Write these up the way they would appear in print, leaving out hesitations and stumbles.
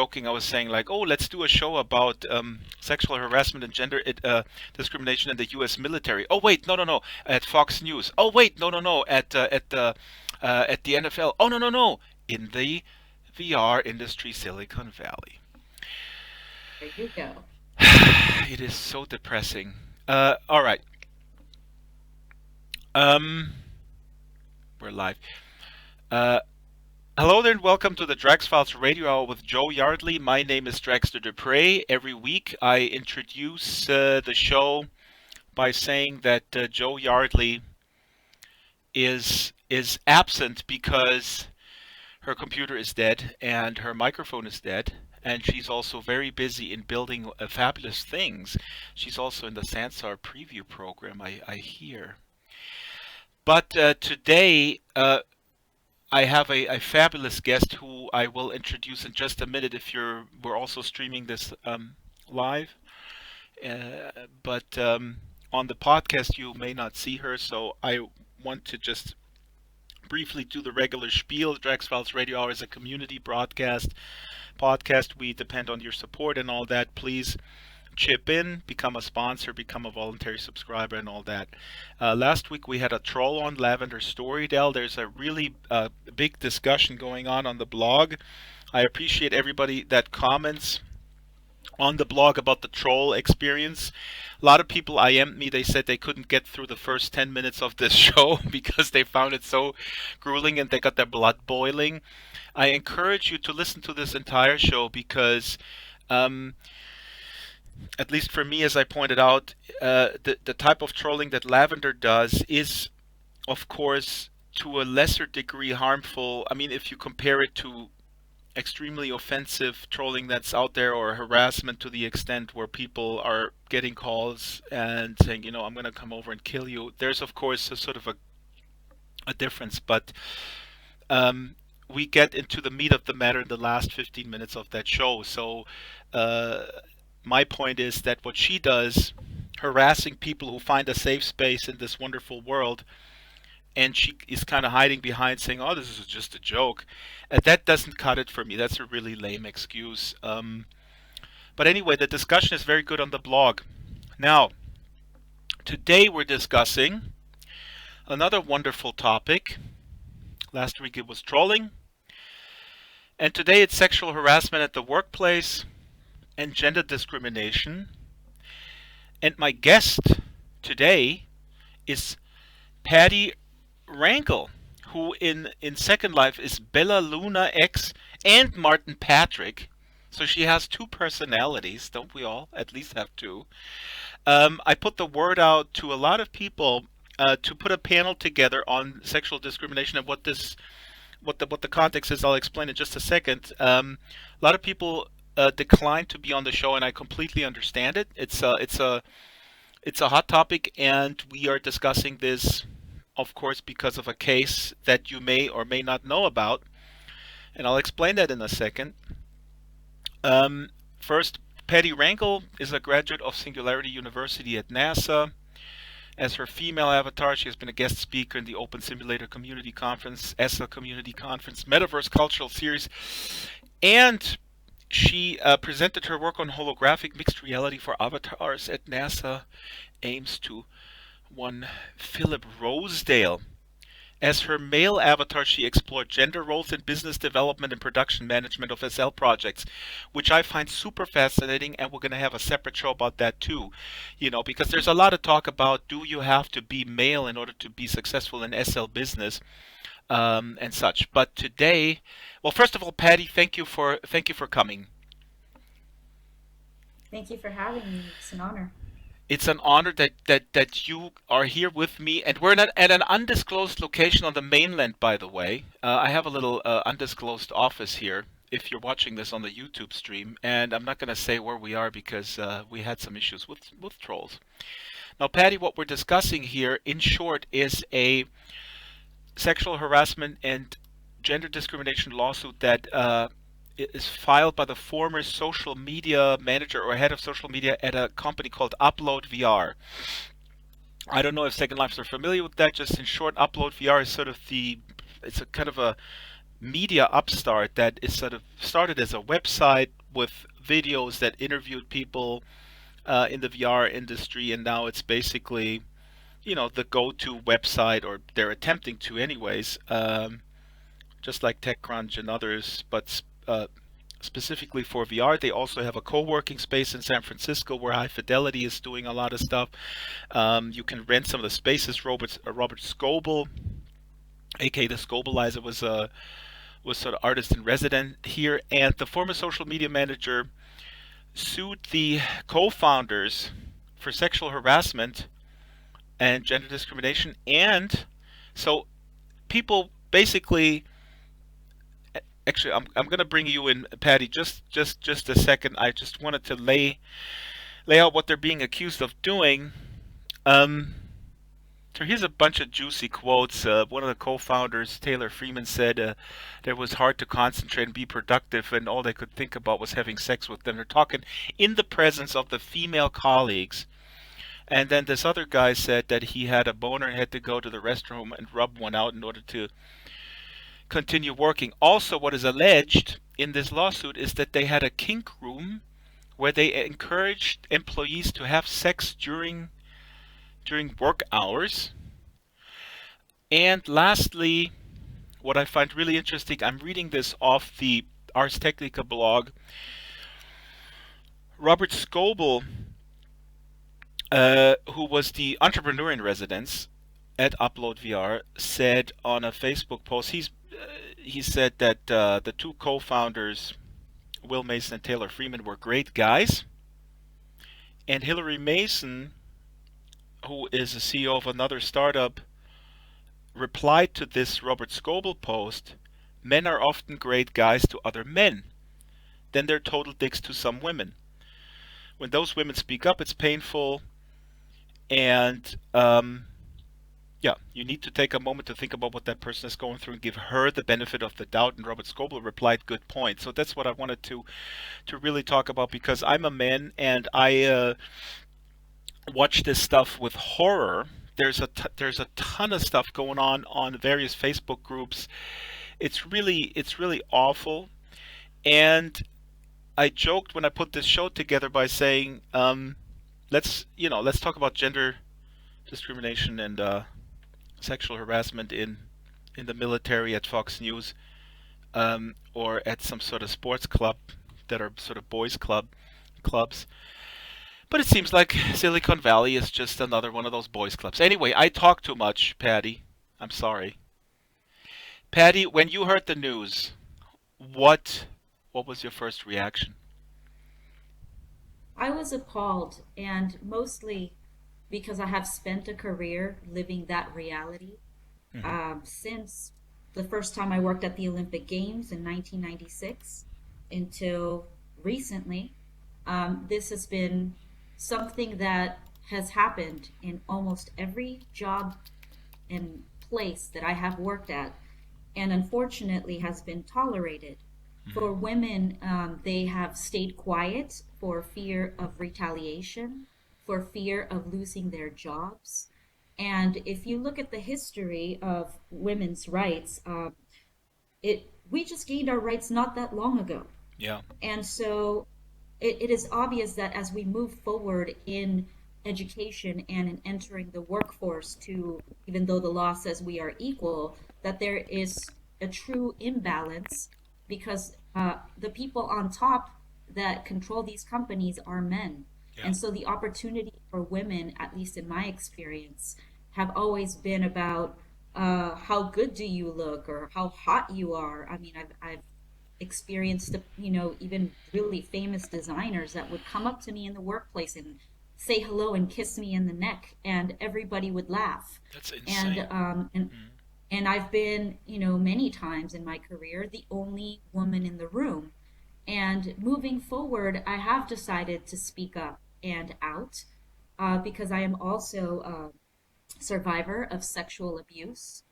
joking. I was saying like, oh, let's do a show about sexual harassment and gender discrimination in the U.S. military. Oh wait, no, no, no, at Fox News. Oh wait, no, no, no, at the NFL. Oh no, no, no, in the VR industry, Silicon Valley. There you go. It is so depressing. All right. Um, we're live. Uh, Hello there and welcome to the Drax Files Radio Hour with Joe Yardley. My name is Draxter Dupre. Every week I introduce the show by saying that Joe Yardley is absent because her computer is dead and her microphone is dead. And she's also very busy in building fabulous things. She's also in the Sansar preview program, I hear. But today, I have a fabulous guest who I will introduce in just a minute if we're also streaming this live. But on the podcast, you may not see her, so I want to just briefly do the regular spiel. Drax Files Radio Hour is a community podcast. We depend on your support and all that. Please chip in, become a sponsor, become a voluntary subscriber, and all that. Last week we had a troll on Lavender Storydale. There's a really big discussion going on the blog. I appreciate everybody that comments on the blog about the troll experience. A lot of people IM'd me. They said they couldn't get through the first 10 minutes of this show because they found it so grueling and they got their blood boiling. I encourage you to listen to this entire show because at least for me, as I pointed out, the type of trolling that Lavender does is, of course, to a lesser degree harmful. I mean, if you compare it to extremely offensive trolling that's out there or harassment to the extent where people are getting calls and saying, I'm going to come over and kill you, there's, of course, a sort of a difference. But we get into the meat of the matter in the last 15 minutes of that show. So my point is that what she does, harassing people who find a safe space in this wonderful world, and she is kind of hiding behind saying, oh, this is just a joke, that doesn't cut it for me. That's a really lame excuse. But anyway, the discussion is very good on the blog. Now, today we're discussing another wonderful topic. Last week it was trolling. And today it's sexual harassment at the workplace and gender discrimination. And my guest today is Patty Rankle, who in Second Life is Bella Luna X and Martin Patrick. So she has two personalities, don't we all? At least have two. I put the word out to a lot of people to put a panel together on sexual discrimination and what the context is. I'll explain in just a second. A lot of people declined to be on the show, and I completely understand it. It's a hot topic, and we are discussing this, of course, because of a case that you may or may not know about, and I'll explain that in a second. First, Patty Rankle is a graduate of Singularity University at NASA. As her female avatar, she has been a guest speaker in the Open Simulator Community Conference, ESSA Community Conference, Metaverse Cultural Series, and she presented her work on holographic mixed reality for avatars at NASA Ames to one Philip Rosedale. As her male avatar, she explored gender roles in business development and production management of SL projects, which I find super fascinating, and we're going to have a separate show about that too. Because there's a lot of talk about, do you have to be male in order to be successful in SL business and such. But today, well, first of all, Patty, thank you for coming. Thank you for having me. It's an honor. It's an honor that you are here with me, and we're at an undisclosed location on the mainland, by the way. I have a little undisclosed office here, if you're watching this on the YouTube stream, and I'm not going to say where we are because we had some issues with trolls. Now, Patty, what we're discussing here, in short, is a sexual harassment and gender discrimination lawsuit that is filed by the former social media manager or head of social media at a company called Upload VR. I don't know if Second Lives are familiar with that. Just in short, Upload VR is sort of it's a kind of a media upstart that is sort of started as a website with videos that interviewed people in the VR industry, and now it's basically, the go-to website, or they're attempting to, anyways. Just like TechCrunch and others, but specifically for VR, they also have a co-working space in San Francisco where High Fidelity is doing a lot of stuff. You can rent some of the spaces. Robert Scoble, aka the Scobelizer, was sort of artist in resident here, and the former social media manager sued the co-founders for sexual harassment and gender discrimination, and so people basically. Actually, I'm gonna bring you in, Patty. Just a second. I just wanted to lay out what they're being accused of doing. Um, so here's a bunch of juicy quotes. One of the co-founders, Taylor Freeman, said that it was hard to concentrate and be productive, and all they could think about was having sex with them. They're talking in the presence of the female colleagues. And then this other guy said that he had a boner and had to go to the restroom and rub one out in order to continue working. Also, what is alleged in this lawsuit is that they had a kink room where they encouraged employees to have sex during work hours. And lastly, what I find really interesting, I'm reading this off the Ars Technica blog. Robert Scoble, who was the entrepreneur in residence at Upload VR, said on a Facebook post, he said that the two co-founders, Will Mason and Taylor Freeman, were great guys, and Hillary Mason, who is the CEO of another startup, replied to this Robert Scoble post, "Men are often great guys to other men, then they're total dicks to some women. When those women speak up, it's painful, and yeah, you need to take a moment to think about what that person is going through and give her the benefit of the doubt." And Robert Scoble replied, "Good point." So that's what I wanted to really talk about, because I'm a man and I watch this stuff with horror. There's a ton of stuff going on various Facebook groups. It's really awful. And I joked when I put this show together by saying, let's talk about gender discrimination and sexual harassment in the military at Fox News, or at some sort of sports club that are sort of boys clubs. But it seems like Silicon Valley is just another one of those boys clubs. Anyway, I talk too much, Patty. I'm sorry. Patty, when you heard the news, what what was your first reaction? I was appalled, and mostly because I have spent a career living that reality. Hmm. Since the first time I worked at the Olympic Games in 1996 until recently, this has been something that has happened in almost every job and place that I have worked at, and unfortunately has been tolerated. Hmm. For women, they have stayed quiet for fear of retaliation, for fear of losing their jobs. And if you look at the history of women's rights, it we just gained our rights not that long ago. Yeah. And so it is obvious that as we move forward in education and in entering the workforce, to even though the law says we are equal, that there is a true imbalance, because the people on top that control these companies are men. Yeah. And so the opportunity for women, at least in my experience, have always been about how good do you look or how hot you are. I mean, I've experienced, even really famous designers that would come up to me in the workplace and say hello and kiss me in the neck, and everybody would laugh. That's And insane. Hmm. and I've been, many times in my career, the only woman in the room. And moving forward, I have decided to speak up and out, because I am also a survivor of sexual abuse,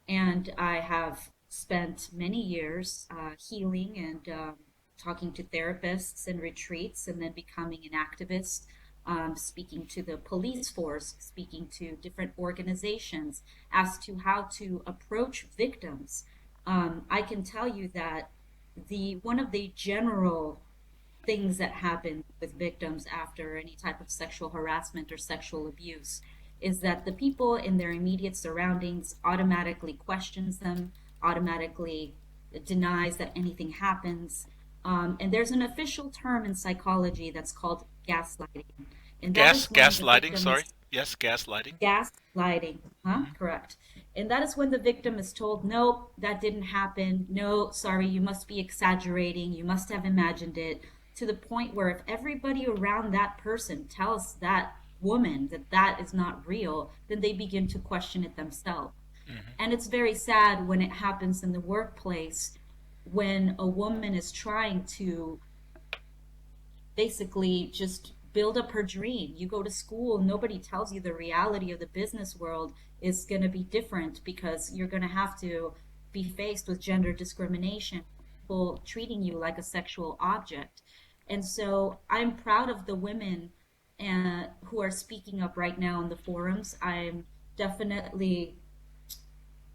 and I have spent many years healing and talking to therapists and retreats, and then becoming an activist, speaking to the police force, speaking to different organizations as to how to approach victims I can tell you that the one of the general things that happen with victims after any type of sexual harassment or sexual abuse is that the people in their immediate surroundings automatically questions them, automatically denies that anything happens. And there's an official term in psychology that's called gaslighting. And that is when the Gaslighting, victim sorry. is Yes, gaslighting. gaslighting, huh? Hmm. Correct. And that is when the victim is told, nope, that didn't happen. No, sorry, you must be exaggerating. You must have imagined it. To the point where if everybody around that person tells that woman that that is not real, then they begin to question it themselves. Hmm. And it's very sad when it happens in the workplace when a woman is trying to basically just build up her dream. You go to school, nobody tells you the reality of the business world is going to be different because you're going to have to be faced with gender discrimination, people treating you like a sexual object. And so I'm proud of the women who are speaking up right now in the forums. I'm definitely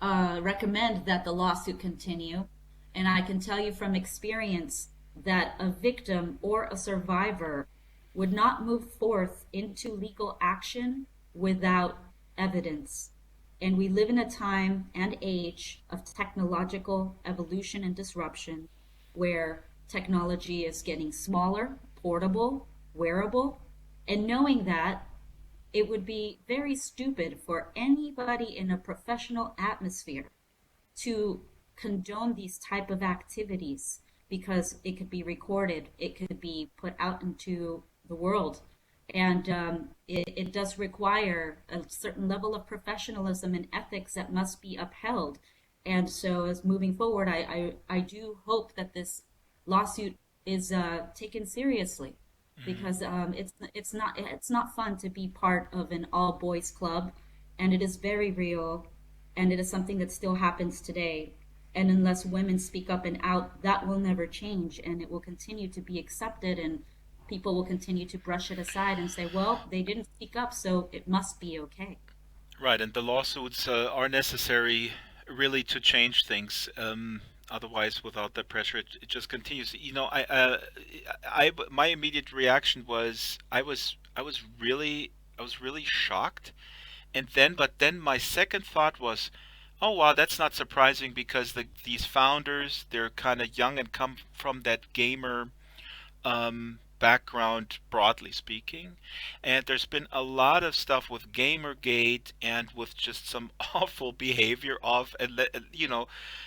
recommend that the lawsuit continue. And I can tell you from experience that a victim or a survivor would not move forth into legal action without evidence. And we live in a time and age of technological evolution and disruption where technology is getting smaller, portable, wearable. And knowing that, it would be very stupid for anybody in a professional atmosphere to condone these type of activities because it could be recorded, it could be put out into the world, and it does require a certain level of professionalism and ethics that must be upheld. And so, as moving forward, I do hope that this lawsuit is taken seriously Hmm. because it's not fun to be part of an all boys club, and it is very real, and it is something that still happens today. And unless women speak up and out, that will never change, and it will continue to be accepted, and people will continue to brush it aside and say, well, they didn't speak up, so it must be okay. Right, and the lawsuits are necessary really to change things. Otherwise, without the pressure, it just continues. My immediate reaction was I was really shocked, and then my second thought was, oh wow, that's not surprising because these founders, they're kind of young and come from that gamer background, broadly speaking. And there's been a lot of stuff with Gamergate and with just some awful behavior of, and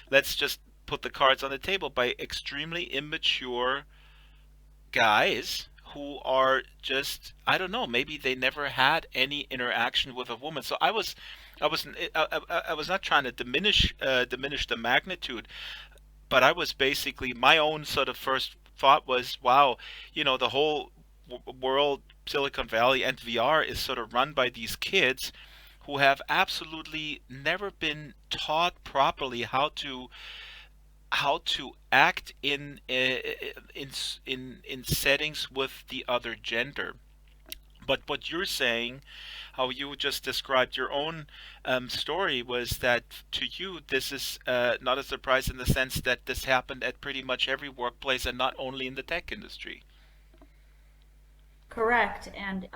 let's just put the cards on the table by extremely immature guys who are just, I don't know, maybe they never had any interaction with a woman. So I was not trying to diminish the magnitude, but I was basically, my own sort of first thought was, wow, the whole world, Silicon Valley and VR is sort of run by these kids who have absolutely never been taught properly how to act in settings with the other gender. But what you're saying, how you just described your own story, was that to you this is not a surprise in the sense that this happened at pretty much every workplace and not only in the tech industry. Correct. And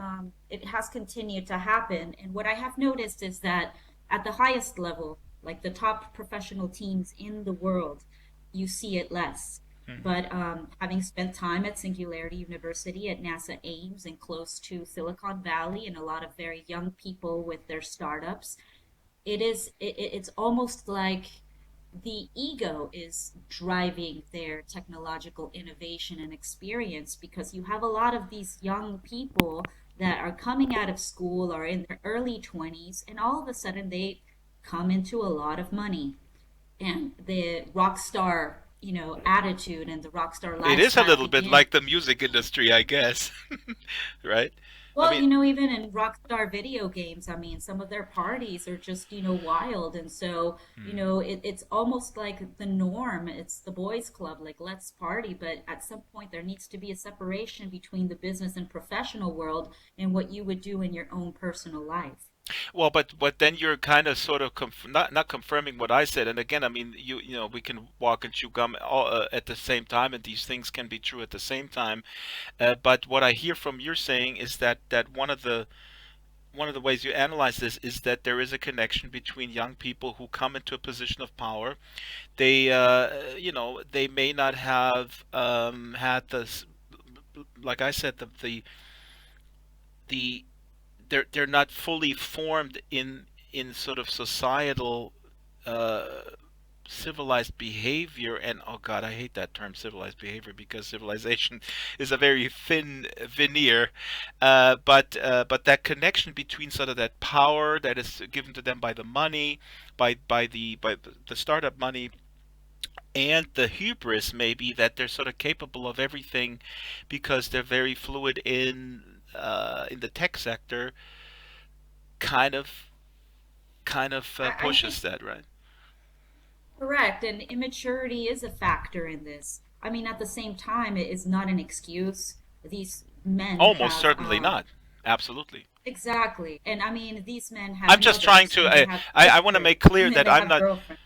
it has continued to happen. And what I have noticed is that at the highest level, like the top professional teams in the world, you see it less. Hmm. But having spent time at Singularity University, at NASA Ames, and close to Silicon Valley, and a lot of very young people with their startups, it's almost like the ego is driving their technological innovation and experience because you have a lot of these young people that are coming out of school or in their early 20s, and all of a sudden they come into a lot of money, and the rock star attitude and the rock star It is a lifestyle little bit begins. like the music industry, I guess. Right? I Well, mean, even in Rockstar video games, I mean, some of their parties are just, wild. And so, hmm. it's almost like the norm. It's the boys' club, like, let's party. But at some point, there needs to be a separation between the business and professional world and what you would do in your own personal life. Well, but then you're kind of sort of not confirming what I said. And again, I mean, you know, we can walk and chew gum all, at the same time, and these things can be true at the same time. But what I hear from you're saying is that one of the ways you analyze this is that there is a connection between young people who come into a position of power. They, they may not have had this, like I said, the they're not fully formed in sort of societal uh, civilized behavior. And oh god, I hate that term civilized behavior because civilization is a very thin veneer. But that connection between sort of that power that is given to them by the money, by the startup money, and the hubris maybe that they're sort of capable of everything because they're very fluid in the tech sector, kind of I think pushes that, right? correct, and immaturity is a factor in this. I mean, at the same time, it is not an excuse. These men Almost have certainly not. Absolutely. exactly, and I mean, these men have I'm just trying mothers to. and they have I want to sisters make clear and that they I'm have not. girlfriends.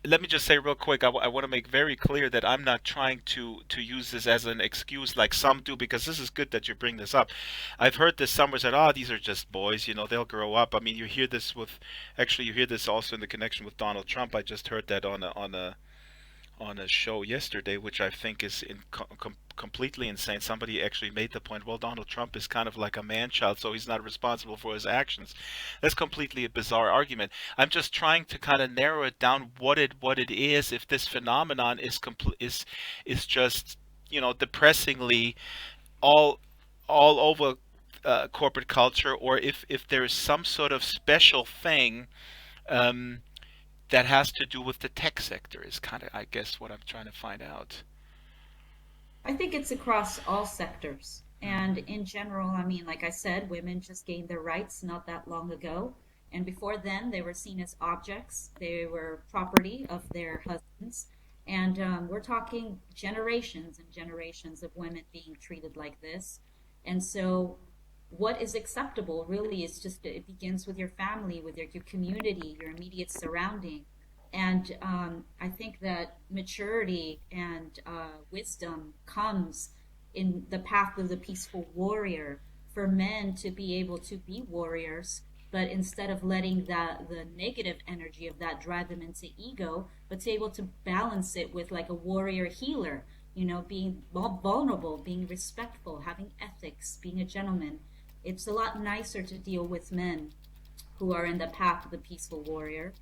Let me just say real quick. I want to make very clear that I'm not trying to use this as an excuse like some do, because this is good that you bring this up. I've heard this somewhere said, "Oh, these are just boys. You know, they'll grow up." I mean, you hear this with. Actually, you hear this also in the connection with Donald Trump. I just heard that on a show yesterday, which I think is completely insane. Somebody actually made the point, well, Donald Trump is kind of like a man child, so he's not responsible for his actions. That's completely a bizarre argument. I'm just trying to kind of narrow it down what it is. If this phenomenon is just depressingly all all over corporate culture, or if there is some sort of special thing. Um, that has to do with the tech sector is kind of, I guess, what I'm trying to find out. I think it's across all sectors. And in general, I mean, like I said, women just gained their rights not that long ago. And before then, they were seen as objects, they were property of their husbands. And we're talking generations and generations of women being treated like this. And so, what is acceptable really is just it begins with your family, with your community, your immediate surrounding. And I think that maturity and wisdom comes in the path of the peaceful warrior for men to be able to be warriors, but instead of letting the negative energy of that drive them into ego, but to able to balance it with like a warrior healer, being vulnerable, being respectful, having ethics, being a gentleman. It's a lot nicer to deal with men who are in the path of the peaceful warrior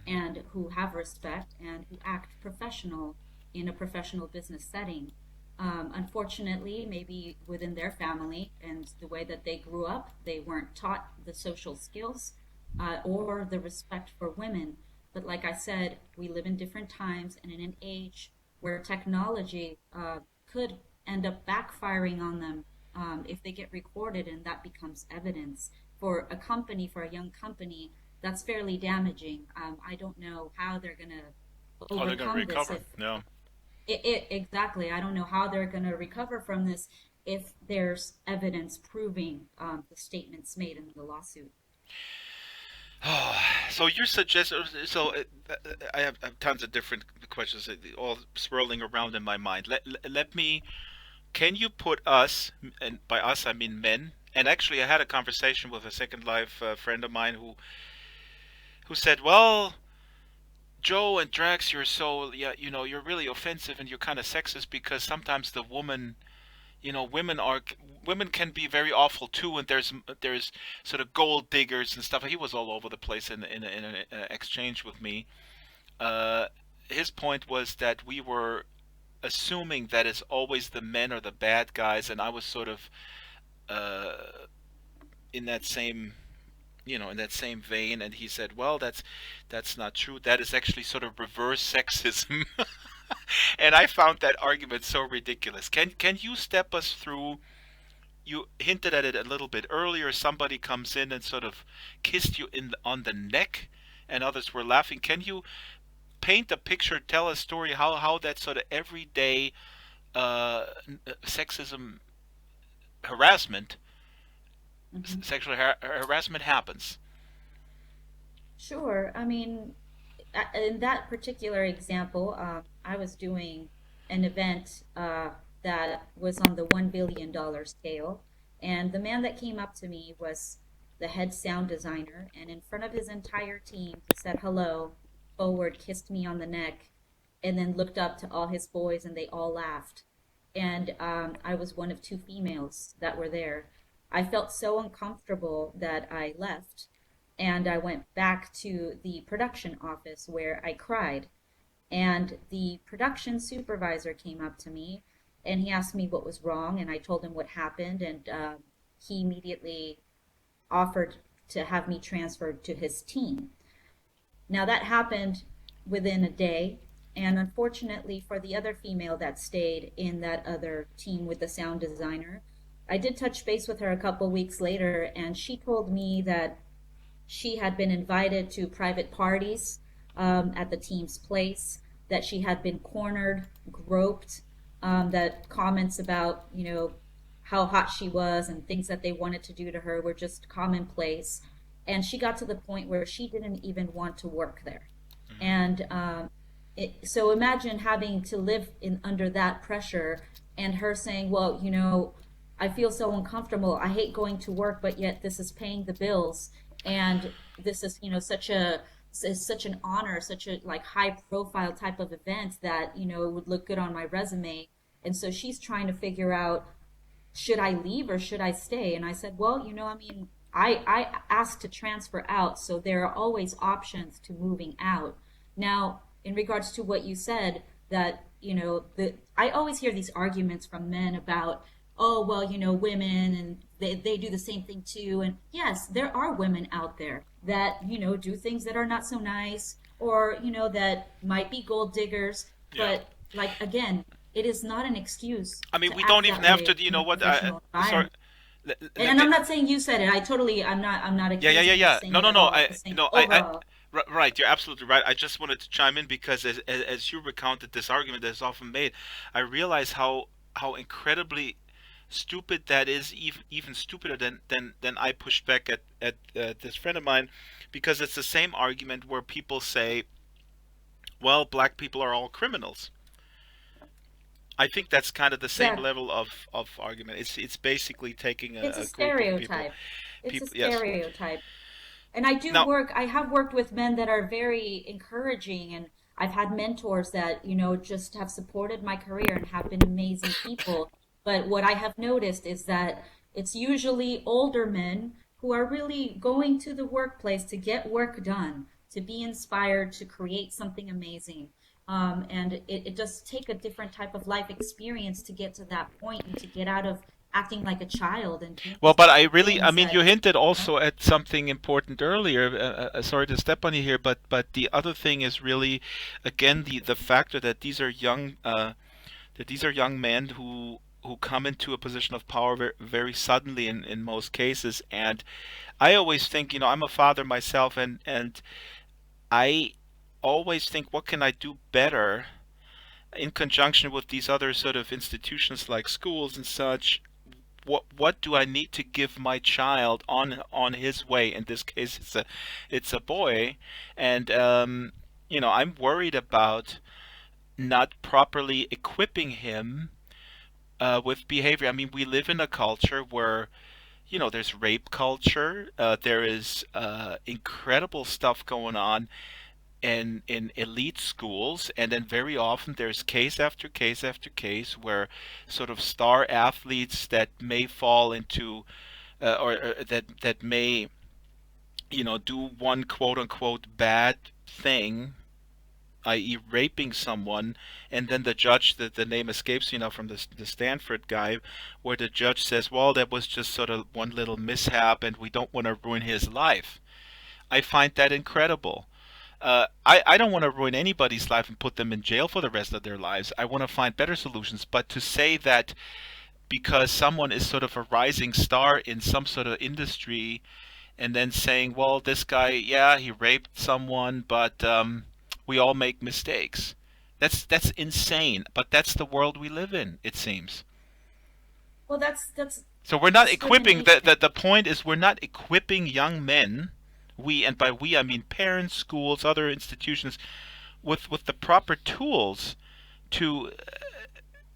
and who have respect and who act professional in a professional business setting. Unfortunately, maybe within their family and the way that they grew up, they weren't taught the social skills or the respect for women. But like I said, we live in different times and in an age where technology could end up backfiring on them if they get recorded and that becomes evidence. For a company, for a young company, that's fairly damaging. I don't know how they're going to Oh, they're going to overcome this recover. if No. exactly. I don't know how they're going to recover from this if there's evidence proving the statements made in the lawsuit. Oh, so you're suggesting. I have tons of different questions, all swirling around in my mind. Let me. Can you put us, and by us I mean men, and actually I had a conversation with a Second Life friend of mine who said, well, Joe and Drax, you're so, yeah, you're really offensive and you're kind of sexist because sometimes the woman, women can be very awful too, and there's sort of gold diggers and stuff. He was all over the place in an exchange with me. Uh, his point was that we were assuming that it's always the men are the bad guys, and I was sort of uh, in that same in that same vein, and he said, well, that's not true. That is actually sort of reverse sexism. And I found that argument so ridiculous. Can you step us through? You hinted at it a little bit earlier. Somebody comes in and sort of kissed you on the neck, and others were laughing. Can you paint a picture, tell a story how that sort of everyday sexism harassment, Hmm. sexual harassment happens? Sure. I mean, in that particular example, I was doing an event that was on the $1 billion scale, and the man that came up to me was the head sound designer, and in front of his entire team, he said hello, forward, kissed me on the neck, and then looked up to all his boys, and they all laughed. And I was one of two females that were there. I felt so uncomfortable that I left and I went back to the production office where I cried. And the production supervisor came up to me and he asked me what was wrong, and I told him what happened, and he immediately offered to have me transferred to his team. Now, that happened within a day, and unfortunately for the other female that stayed in that other team with the sound designer, I did touch base with her a couple weeks later, and she told me that she had been invited to private parties at the team's place, that she had been cornered, groped, that comments about, how hot she was and things that they wanted to do to her were just commonplace. And she got to the point where she didn't even want to work there. And so imagine having to live in under that pressure and her saying, well, I feel so uncomfortable. I hate going to work, but yet this is paying the bills. And this is, such an honor, such a like high profile type of event that, would look good on my resume. And so she's trying to figure out, should I leave or should I stay? And I said, well, I mean, I asked to transfer out, so there are always options to moving out. Now, in regards to what you said, that, I always hear these arguments from men about, oh, well, women and they do the same thing too. And yes, there are women out there that, do things that are not so nice or, that might be gold diggers. Yeah. But like, again, it is not an excuse I mean, to we don't act even that have way to, you in know a what? professional Sorry. environment. Let And me. I'm not saying you said it. I'm not Yeah, yeah, accusing yeah, you of yeah. saying No, it no, at no. all. I'm just saying I overall. right. You're absolutely right. I just wanted to chime in because as you recounted this argument that is often made, I realize how incredibly stupid that is, even stupider than I pushed back at this friend of mine, because it's the same argument where people say, well, black people are all criminals. I think that's kind of the same Yeah, level of argument. It's basically taking it's a a group of stereotype. It's a yes. stereotype. And Now, I have worked with men that are very encouraging, and I've had mentors that, just have supported my career and have been amazing people. But what I have noticed is that it's usually older men who are really going to the workplace to get work done, to be inspired, to create something amazing. And it does take a different type of life experience to get to that point and to get out of acting like a child and do well, these but type I of really, I things mean, that, you hinted you know, also at something important earlier. Sorry to step on you here, but the other thing is really, again, the factor that these are young men who come into a position of power very suddenly in most cases. And I always think, I'm a father myself, and I always think, what can I do better in conjunction with these other sort of institutions like schools and such? What do I need to give my child on his way? In this case, it's a boy, and I'm worried about not properly equipping him with behavior. I mean, we live in a culture where there's rape culture. There is incredible stuff going on in elite schools, and then very often there's case after case after case where sort of star athletes that may fall into or that may do one quote unquote bad thing, i.e. raping someone, and then the judge, the name escapes from the Stanford guy, where the judge says, well, that was just sort of one little mishap and we don't want to ruin his life. I find that incredible. I don't want to ruin anybody's life and put them in jail for the rest of their lives. I want to find better solutions. But to say that because someone is sort of a rising star in some sort of industry, and then saying, well, this guy, yeah, he raped someone, but we all make mistakes. That's insane. But that's the world we live in, it seems. well, that's So we're not equipping. discrimination. The point is we're not equipping young men We, and by we I mean parents, schools, other institutions, with the proper tools to,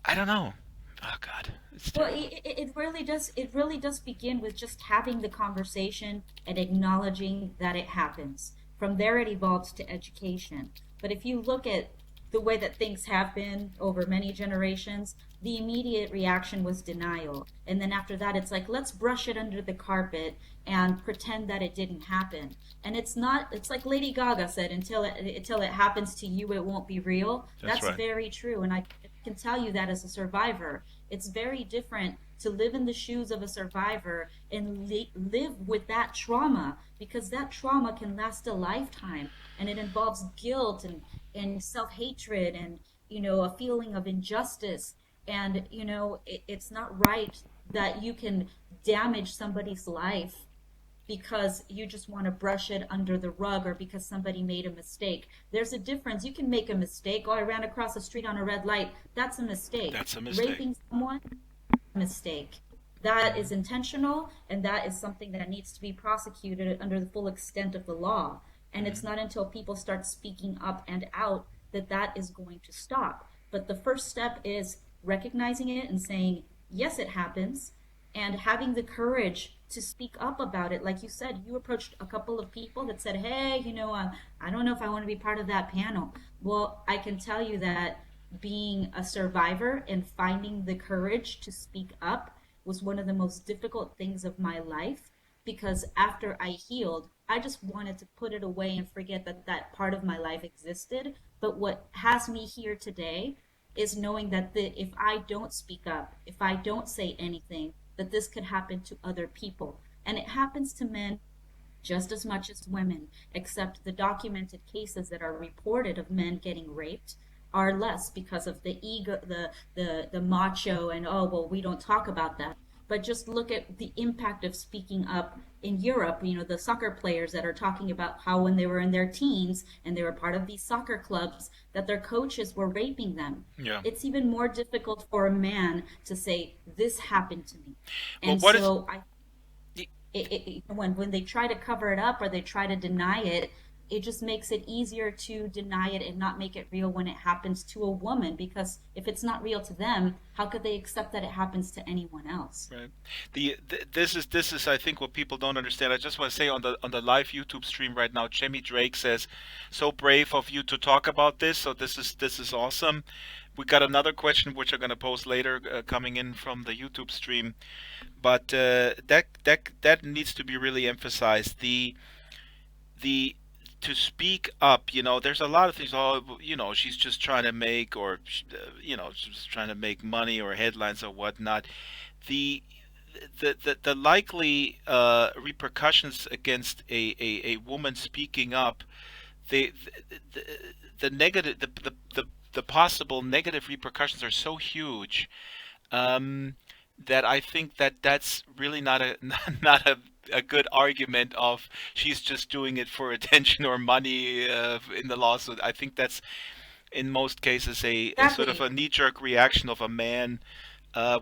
I don't know. Oh God, it's Well, terrible. it really does. It really does begin with just having the conversation and acknowledging that it happens. From there, it evolves to education. But if you look at the way that things have been over many generations, the immediate reaction was denial. And then after that, it's like, let's brush it under the carpet and pretend that it didn't happen. And it's not, it's like Lady Gaga said, until it happens to you, it won't be real. That's That's right. very true. And I can tell you that as a survivor. It's very different to live in the shoes of a survivor and live with that trauma, because that trauma can last a lifetime, and it involves guilt and self-hatred and, a feeling of injustice. And, it's not right that you can damage somebody's life because you just want to brush it under the rug, or because somebody made a mistake. There's a difference. You can make a mistake. Oh, I ran across the street on a red light. That's a mistake. That's a mistake. Raping someone, mistake. That is intentional, and that is something that needs to be prosecuted under the full extent of the law. And it's Hmm. not until people start speaking up and out that that is going to stop. But the first step is recognizing it and saying, yes, it happens, and having the courage to speak up about it. Like you said, you approached a couple of people that said, hey, I don't know if I want to be part of that panel. Well, I can tell you that being a survivor and finding the courage to speak up was one of the most difficult things of my life, because after I healed, I just wanted to put it away and forget that that part of my life existed. But what has me here today is knowing that if I don't speak up, if I don't say anything, that this could happen to other people. And it happens to men just as much as women, except the documented cases that are reported of men getting raped are less because of the ego, the macho, and oh well, we don't talk about that. But just look at the impact of speaking up in Europe. The soccer players that are talking about how when they were in their teens and they were part of these soccer clubs, that their coaches were raping them. Yeah. It's even more difficult for a man to say this happened to me. Well, And what is? so I when they try to cover it up or they try to deny it, it just makes it easier to deny it and not make it real when it happens to a woman, because if it's not real to them, how could they accept that it happens to anyone else? Right. This is I think what people don't understand. I just want to say on the live YouTube stream right now, Jimmy Drake says, "So brave of you to talk about this." So this is awesome. We got another question which I'm going to post later, coming in from the YouTube stream, but that needs to be really emphasized. The to speak up. There's a lot of things. Oh, she's just trying to make, or she's just trying to make money or headlines or whatnot. The the likely repercussions against a woman speaking up, the the, the negative the possible negative repercussions are so huge, um, that I think that that's really not a not a good argument of she's just doing it for attention or money, in the lawsuit. I think that's in most cases a sort of Exactly. a knee-jerk reaction of a man,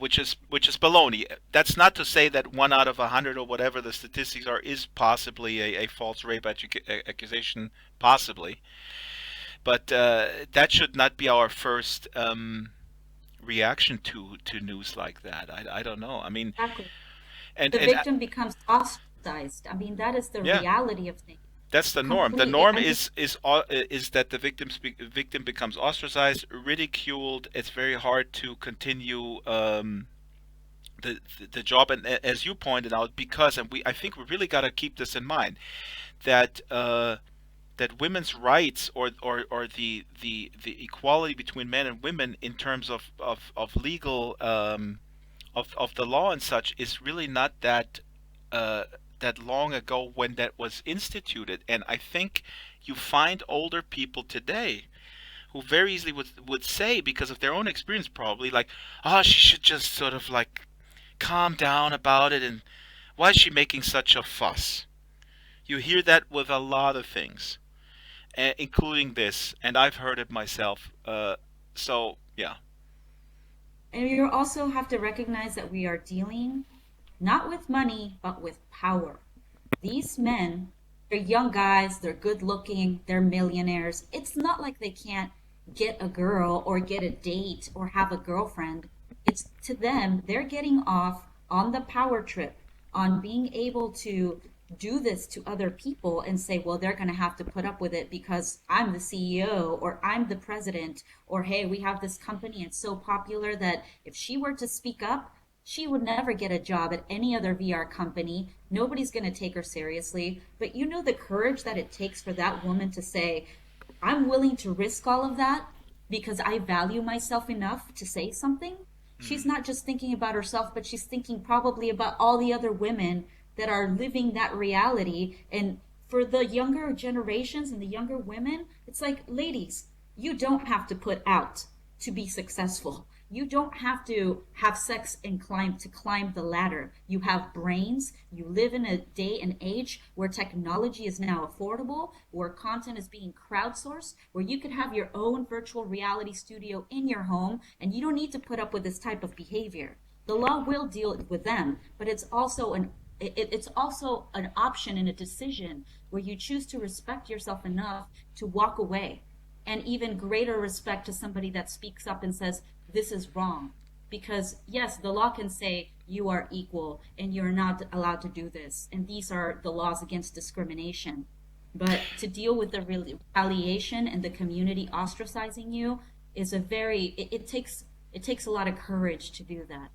which is baloney. That's not to say that 1 out of 100 or whatever the statistics are is possibly a false rape accusation, possibly, but that should not be our first reaction to news like that. I don't know. I mean, Exactly. and The and victim becomes ostracized. I mean, that is the yeah, reality of things. that's the norm. The Completely. norm I mean, is that the victim becomes ostracized, ridiculed. It's very hard to continue, the job, and as you pointed out, because, and I think we really got to keep this in mind, that that women's rights, or the equality between men and women in terms of legal, of the law and such, is really not uh, that long ago when that was instituted. And I think you find older people today who very easily would say, because of their own experience probably, like, oh, she should just sort of like calm down about it, and why is she making such a fuss? You hear that with a lot of things, including this, and I've heard it myself. So yeah. and you also have to recognize that we are dealing not with money, but with power. These men They're young guys, they're good looking, they're millionaires. It's not like they can't get a girl or get a date or have a girlfriend. It's to them, they're getting off on the power trip, on being able to do this to other people and say, well, they're going to have to put up with it because I'm the CEO or I'm the president, or hey, we have this company, it's so popular that if she were to speak up, she would never get a job at any other VR company. Nobody's going to take her seriously. But you know the courage that it takes for that woman to say, I'm willing to risk all of that because I value myself enough to say something. She's Mm. not just thinking about herself, but she's thinking probably about all the other women that are living that reality. And for the younger generations and the younger women, it's like, ladies, you don't have to put out to be successful. You don't have to have sex and climb the ladder. You have brains. You live in a day and age where technology is now affordable, where content is being crowdsourced, where you could have your own virtual reality studio in your home, and you don't need to put up with this type of behavior. The law will deal with them, but it's also an option and a decision where you choose to respect yourself enough to walk away, and even greater respect to somebody that speaks up and says, this is wrong. Because, yes, the law can say you are equal and you're not allowed to do this. And these are the laws against discrimination. But to deal with the retaliation and the community ostracizing you is a it takes a lot of courage to do that.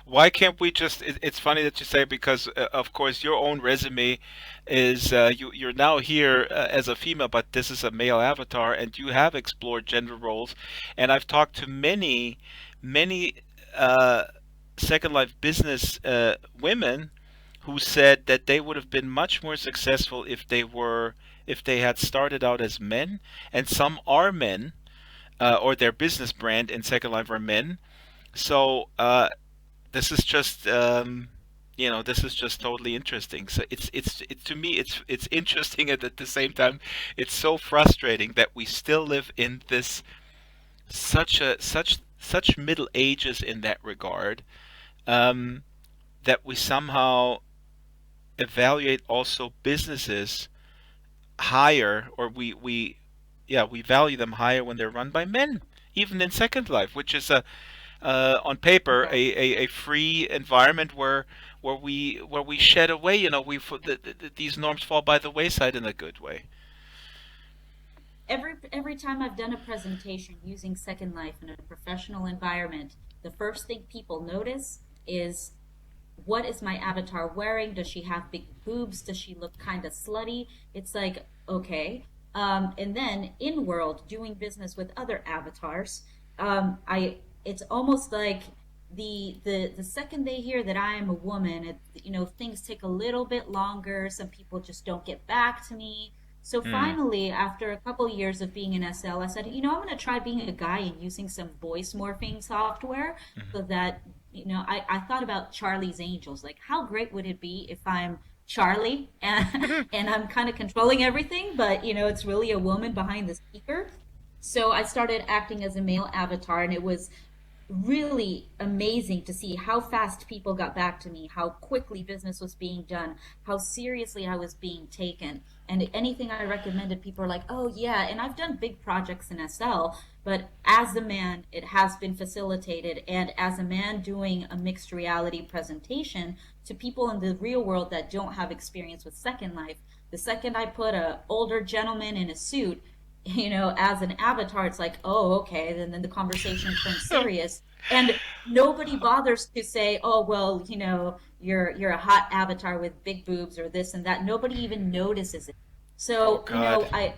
Why can't we just? It's funny that you say because, of course, your own resume is you're now here as a female, but this is a male avatar, and you have explored gender roles. And I've talked to many uh, Second Life business women who said that they would have been much more successful if they had started out as men, and some are men, or their business brand in Second Life are men. So this is just this is just totally interesting. So to me it's interesting, and at the same time it's so frustrating that we still live in this such middle ages in that regard, um, that we somehow evaluate also businesses higher, or we value them higher when they're run by men, even in Second Life, which is a on paper Yes. a free environment where we shed away, these norms fall by the wayside in a good way. Every time I've done a presentation using Second Life in a professional environment, the first thing people notice is, what is my avatar wearing? Does she have big boobs? Does she look kind of slutty? It's like, okay. And then in world, doing business with other avatars, I it's almost like the second they hear that I am a woman, things take a little bit longer. Some people just don't get back to me. So Hmm. finally, after a couple years of being in SL, I said, I'm going to try being a guy and using some voice morphing software so that, I thought about Charlie's Angels. Like, how great would it be if I'm Charlie and, Mhm. and I'm kind of controlling everything, but, it's really a woman behind the speaker. So I started acting as a male avatar, and it was really amazing to see how fast people got back to me, how quickly business was being done, how seriously I was being taken. And anything I recommended, people are like, oh, yeah. And I've done big projects in SL, but as a man, it has been facilitated. And as a man doing a mixed reality presentation to people in the real world that don't have experience with Second Life, the second I put a older gentleman in a suit, as an avatar, it's like, oh, okay. Then the conversation turns serious, and nobody bothers to say, oh, well, you're a hot avatar with big boobs or this and that. Nobody even notices it. Oh So, God.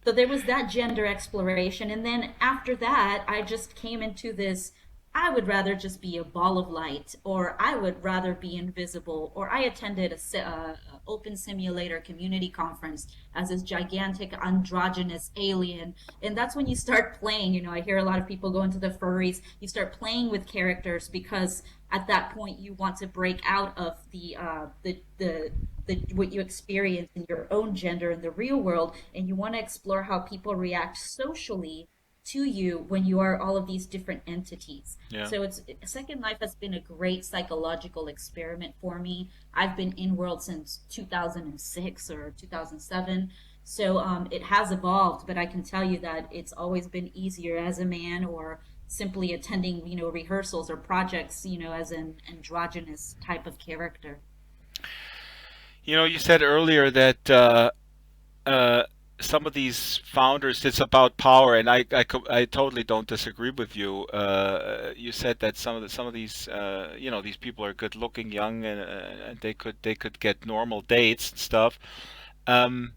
so there was that gender exploration, and then after that, I just came into this. I would rather just be a ball of light, or I would rather be invisible, or I attended a open simulator community conference as this gigantic androgynous alien. And that's when you start playing. I hear a lot of people go into the furries. You start playing with characters because at that point you want to break out of the what you experience in your own gender in the real world, and you want to explore how people react socially to you when you are all of these different entities. Yeah. So it's Second Life has been a great psychological experiment for me. I've been in World since 2006 or 2007. So it has evolved, but I can tell you that it's always been easier as a man or simply attending, rehearsals or projects, as an androgynous type of character. You said earlier that uh, some of these founders, it's about power, and I totally don't disagree with you. You said that some of these these people are good looking, young, and they could get normal dates and stuff. Um,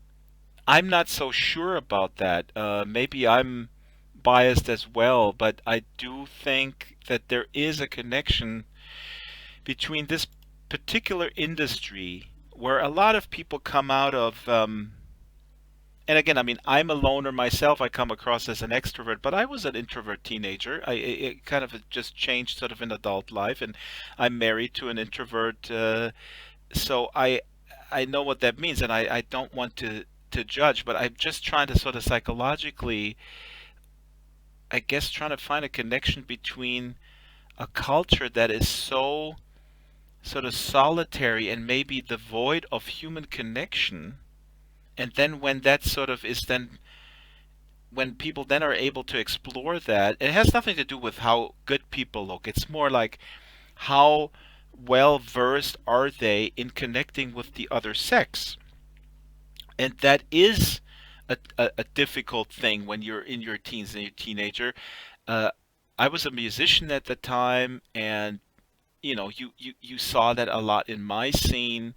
I'm not so sure about that. Maybe I'm biased as well, but I do think that there is a connection between this particular industry where a lot of people come out of. And again, I mean, I'm a loner myself. I come across as an extrovert, but I was an introvert teenager. It kind of just changed sort of in adult life, and I'm married to an introvert, so I know what that means, and I don't want to judge, but I'm just trying to sort of psychologically, I guess, trying to find a connection between a culture that is so sort of solitary and maybe devoid of human connection, and then when that sort of is then when people then are able to explore that, it has nothing to do with how good people look. It's more like how well versed are they in connecting with the other sex. And that is a difficult thing when you're in your teens and you're a teenager. Uh, I was a musician at the time, and you saw that a lot in my scene.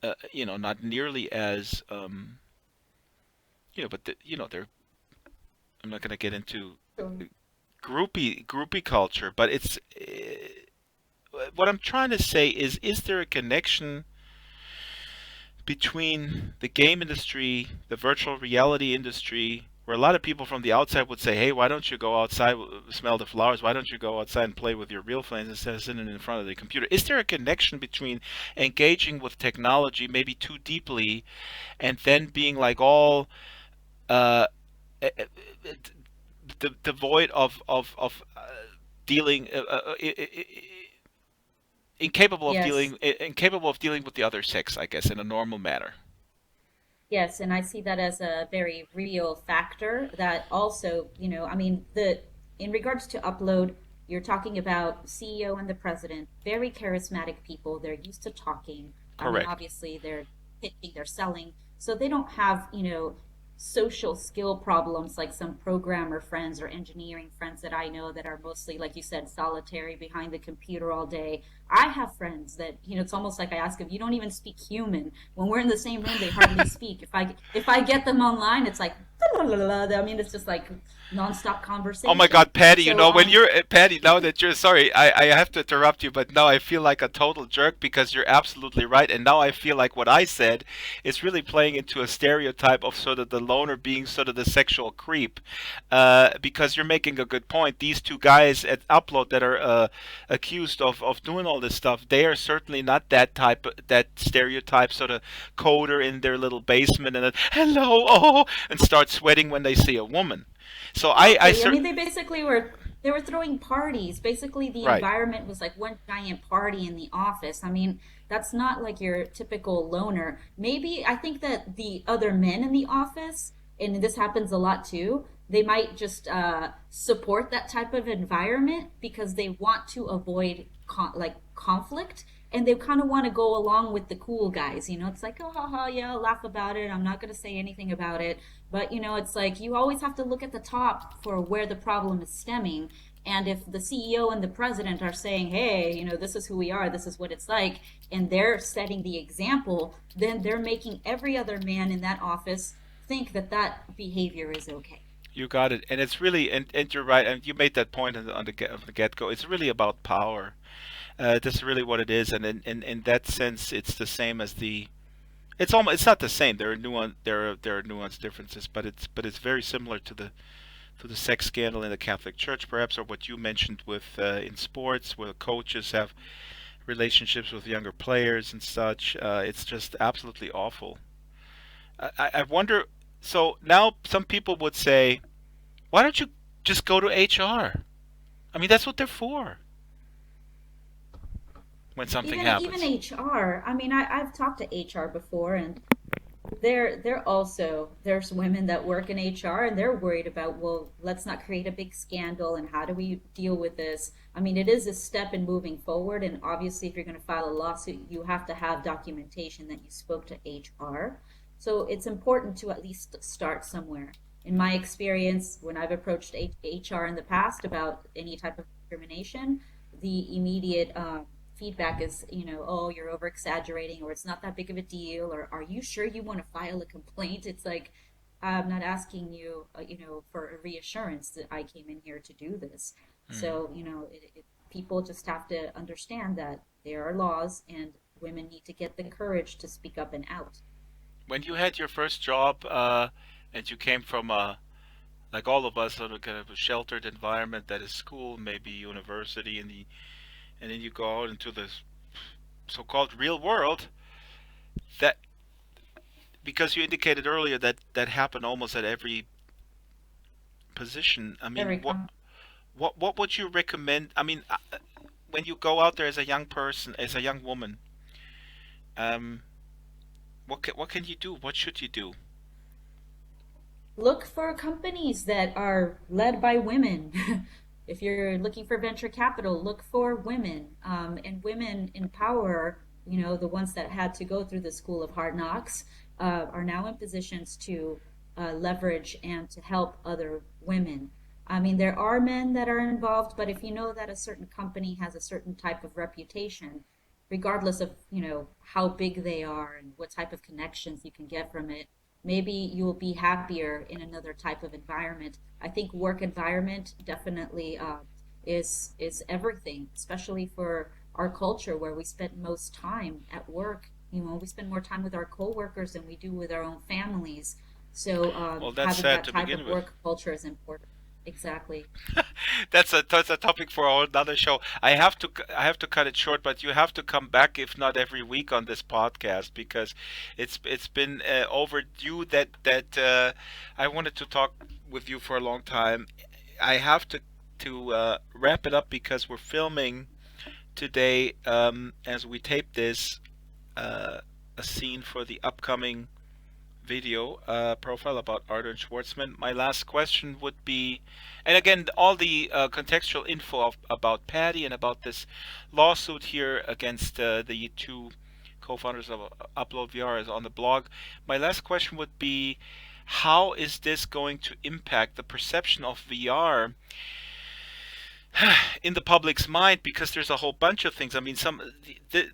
Not nearly as but they're I'm not going to get into Sure. groupie culture, but it's what I'm trying to say is there a connection between the game industry, the virtual reality industry, where a lot of people from the outside would say, "Hey, why don't you go outside, smell the flowers? Why don't you go outside and play with your real friends instead of sitting in front of the computer?" Is there a connection between engaging with technology maybe too deeply and then being like all uh, eh, eh, eh, devoid of dealing Yes. incapable of dealing with the other sex, I guess, in a normal manner. Yes, and I see that as a very real factor that also, I mean, in regards to upload, you're talking about CEO and the president, very charismatic people. They're used to talking. I mean, Correct. obviously they're pitching, they're selling. So they don't have, social skill problems like some programmer friends or engineering friends that I know that are mostly, like you said, solitary behind the computer all day. I have friends that, it's almost like I ask them, you don't even speak human. When we're in the same room, they hardly speak. If I get them online, it's like I mean, it's just like nonstop Oh my conversation. God, Patty, So when you're Patty, now that you're sorry, I have to interrupt you, but now I feel like a total jerk because you're absolutely right. And now I feel like what I said is really playing into a stereotype of sort of the loner being sort of the sexual creep. Because you're making a good point. These two guys at Upload that are accused of doing all this stuff, they are certainly not that stereotype sort of coder in their little basement and then, hello, oh, and start sweating when they see a woman. So I exactly. I cer mean, they were throwing parties. Basically, the right. environment was like one giant party in the office. I mean, that's not like your typical loner. Maybe I think that the other men in the office, and this happens a lot too, they might just support that type of environment because they want to avoid conflict, and they kind of want to go along with the cool guys. It's like, oh, ha, ha, yeah, I'll laugh about it. I'm not going to say anything about it. But, it's like you always have to look at the top for where the problem is stemming. And if the CEO and the president are saying, hey, this is who we are, this is what it's like, and they're setting the example, then they're making every other man in that office think that that behavior is okay. You got it, and it's really and you're right, and you made that point on the get go. It's really about power. That's really what it is, and in that sense, it's the same as the. It's not the same. There are nuanced differences, but it's very similar to the sex scandal in the Catholic Church, perhaps, or what you mentioned with in sports, where coaches have relationships with younger players and such. It's just absolutely awful. I wonder. So now some people would say, why don't you? Just go to HR. I mean, that's what they're for when something Even happens. HR. I mean, I've talked to HR before, and they're also there's women that work in HR and they're worried about, well, let's not create a big scandal and how do we deal with this? I mean, it is a step in moving forward, and obviously if you're going to file a lawsuit, you have to have documentation that you spoke to HR. So it's important to at least start somewhere. In my experience, when I've approached HR in the past about any type of discrimination, the immediate feedback is, oh, you're over exaggerating, or it's not that big of a deal, or are you sure you want to file a complaint? It's like, I'm not asking you, for a reassurance that I came in here to do this. Mm. So, people just have to understand that there are laws and women need to get the courage to speak up and out. When you had your first job, and you came from a, like all of us, sort of kind of a sheltered environment that is school, maybe university, and then you go out into the so-called real world. That, because you indicated earlier that that happened almost at every position. I mean, Very com- what would you recommend? I mean, when you go out there as a young person, as a young woman, um, what can you do? What should you do? Look for companies that are led by women. If you're looking for venture capital, look for women, and women in power. The ones that had to go through the school of hard knocks are now in positions to leverage and to help other women. I mean, there are men that are involved, but if you know that a certain company has a certain type of reputation, regardless of how big they are and what type of connections you can get from it, maybe you'll be happier in another type of environment. I think work environment definitely is everything, especially for our culture where we spend most time at work. We spend more time with our coworkers than we do with our own families. So Well, that's having sad that to type of begin with. work culture is important. Exactly. That's a topic for another show. I have to cut it short, but you have to come back, if not every week, on this podcast because it's been overdue that I wanted to talk with you for a long time. I have to wrap it up because we're filming today, as we tape this, uh, a scene for the upcoming video profile about Arthur Schwartzman. My last question would be, and again, all the contextual info about Patty and about this lawsuit here against the two co-founders of Upload VR is on the blog. My last question would be, how is this going to impact the perception of VR in the public's mind, because there's a whole bunch of things. I mean,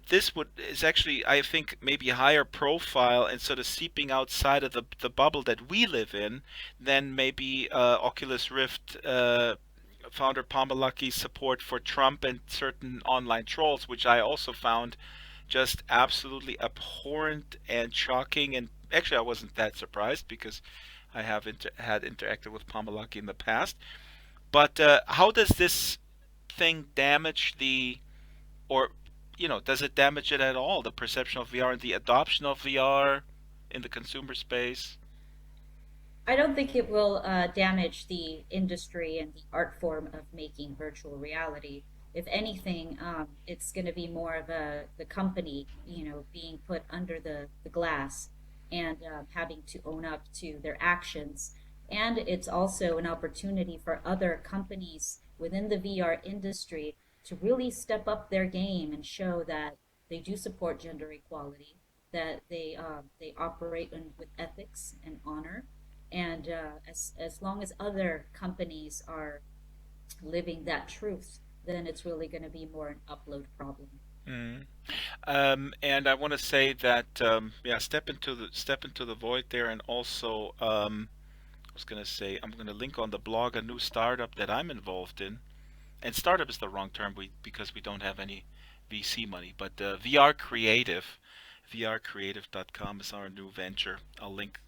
this would is actually, I think, maybe higher profile and sort of seeping outside of the bubble that we live in than maybe Oculus Rift founder Pamelaki's support for Trump and certain online trolls, which I also found just absolutely abhorrent and shocking. And actually, I wasn't that surprised because I have had interacted with Pamelaki in the past. But how does this thing damage the, or, does it damage it at all, the perception of VR and the adoption of VR in the consumer space? I don't think it will damage the industry and the art form of making virtual reality. If anything, it's going to be more of the company, being put under the glass and having to own up to their actions. And it's also an opportunity for other companies within the VR industry to really step up their game and show that they do support gender equality, that they operate with ethics and honor, and as long as other companies are living that truth, then it's really going to be more an upload problem. Mm. And I want to say that, yeah, step into the void there, and also, I was going to say, I'm going to link on the blog a new startup that I'm involved in. And startup is the wrong term, because we don't have any VC money, but VR Creative, vrcreative.com is our new venture. I link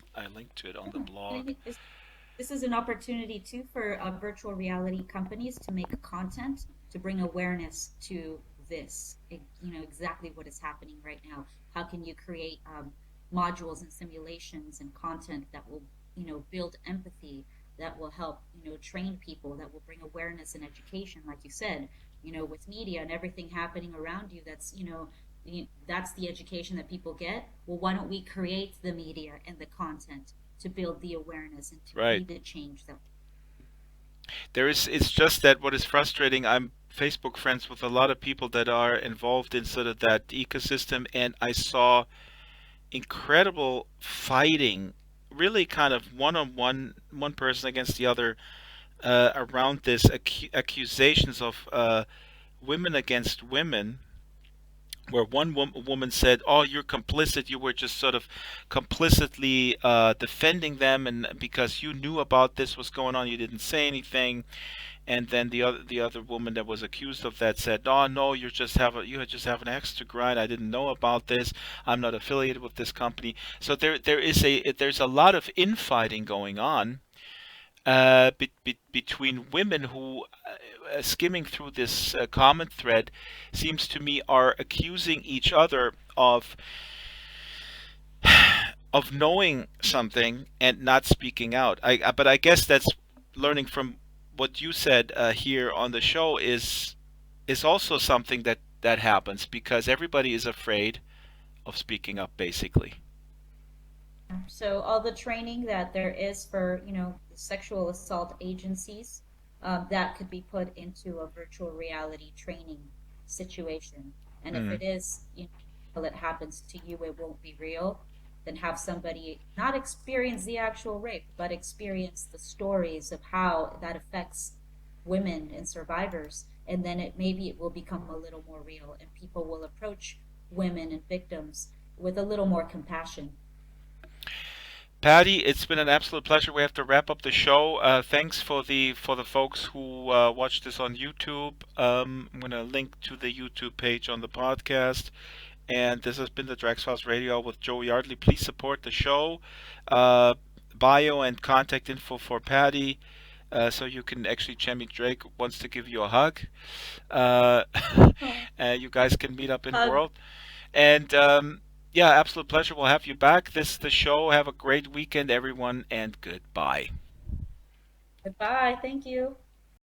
to it on the Yeah. And I blog. think this is an opportunity too for virtual reality companies to make content to bring awareness to this, exactly what is happening right now. How can you create modules and simulations and content that will, build empathy, that will help, train people, that will bring awareness and education, like you said, with media and everything happening around you. That's the education that people get. Well, why don't we create the media and the content to build the awareness and to Right. be the change that. It's just that what is frustrating, I'm Facebook friends with a lot of people that are involved in sort of that ecosystem, and I saw incredible fighting, really kind of one on one, one person against the other, around this accusations of women against women, where one woman said, "Oh, you're complicit. You were just sort of complicitly defending them, and because you knew about this was going on, you didn't say anything." And then the other woman that was accused of that said, "Oh no, you just have an axe to grind. I didn't know about this. I'm not affiliated with this company." So there's a lot of infighting going on, between women who, skimming through this comment thread, seems to me are accusing each other of knowing something and not speaking out. But I guess that's learning from what you said here on the show is also something that happens because everybody is afraid of speaking up, basically. So all the training that there is for, sexual assault agencies, that could be put into a virtual reality training situation. And if Mm. it is, until it happens to you, it won't be real. Then have somebody not experience the actual rape, but experience the stories of how that affects women and survivors. And then maybe it will become a little more real, and people will approach women and victims with a little more compassion. Patty, it's been an absolute pleasure. We have to wrap up the show. Thanks for the folks who watched this on YouTube. I'm gonna link to the YouTube page on the podcast. And this has been the Drax Files Radio with Joe Yardley. Please support the show. Uh, Bio and contact info for Patty, so you can actually Chemi Drake wants to give you a hug. Uh, Oh, you guys can meet up in the hug. world. And yeah, absolute pleasure. We'll have you back. This is the show. Have a great weekend, everyone, and goodbye. Goodbye. Thank you.